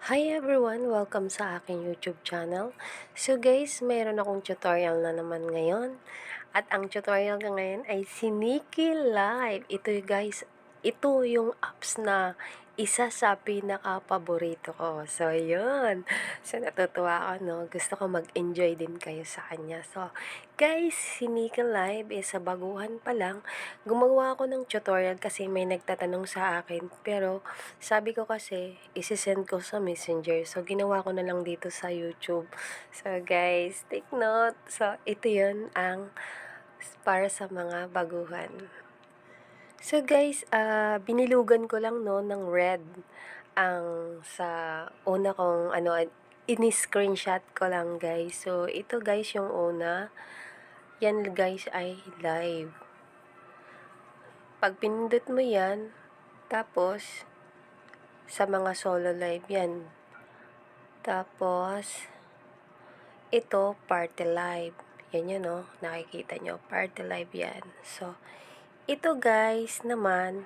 Hi everyone! Welcome sa aking YouTube channel. So guys, mayroon akong tutorial na naman ngayon. At ang tutorial ko ngayon ay si Nikki Live. Ito guys, ito yung apps na isa sa pinaka-paborito ko. So yun. So natutuwa ako, no? Gusto ko mag-enjoy din kayo sa kanya. So guys, si Nikki Live is sa baguhan pa lang. Gumawa ako ng tutorial kasi may nagtatanong sa akin. Pero sabi ko kasi, isi-send ko sa Messenger. So ginawa ko na lang dito sa YouTube. So guys, take note. So ito yun ang para sa mga baguhan. So guys, binilugan ko lang no ng red ang sa una kong ini-screenshot ko lang guys. So ito guys yung una. Yan guys ay live. Pag pinindot mo yan, tapos sa mga solo live yan. Tapos ito party live. Yan yun, no? Nakikita nyo, party live yan. So, ito guys naman,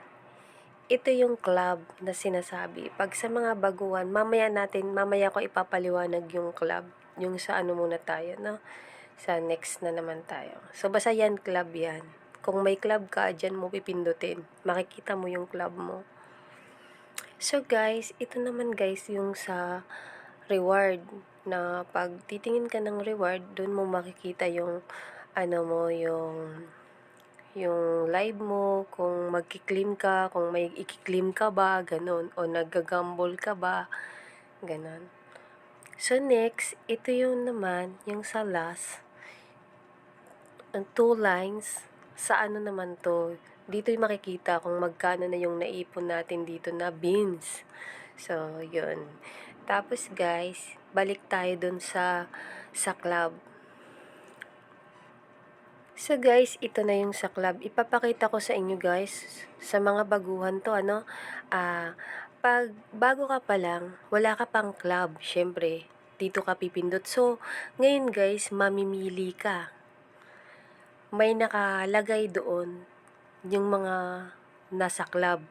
ito yung club na sinasabi. Pag sa mga baguhan, mamaya ko ipapaliwanag yung club. Yung sa ano muna tayo, no? Sa next na naman tayo. So, basta yan, club yan. Kung may club ka, dyan mo pipindutin. Makikita mo yung club mo. So, guys, ito naman guys yung sa reward na pag titingin ka ng reward, doon mo makikita yung yung live mo, kung magki-claim ka, kung may i-claim ka ba, ganun, o naggagamble ka ba, ganun. So next, ito yung naman, yung sa last, ang 2 lines, sa ano naman to, dito yung makikita kung magkano na yung naipon natin dito na beans. So, yun. Tapos guys, balik tayo dun sa club. So guys, ito na yung sa club. Ipapakita ko sa inyo guys, sa mga baguhan to, pag bago ka pa lang, wala ka pang club, syempre, dito ka pipindot. So, ngayon guys, mamimili ka. May nakalagay doon yung mga nasa club.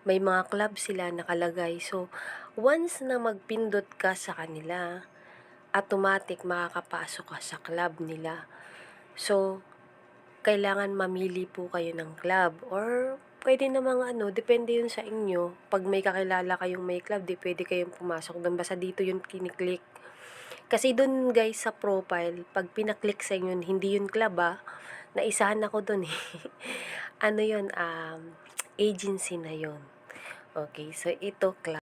May mga club sila nakalagay. So, once na magpindot ka sa kanila, automatic makakapasok ka sa club nila. So, kailangan mamili po kayo ng club or pwede namang depende yun sa inyo. Pag may kakilala kayong may club, di pwede kayong pumasok doon. Basta dito yung kiniklik. Kasi doon guys sa profile, pag pinaklik sa inyo, hindi yun club naisahan ako doon eh. Ano yun, agency na yun. Okay, so ito club.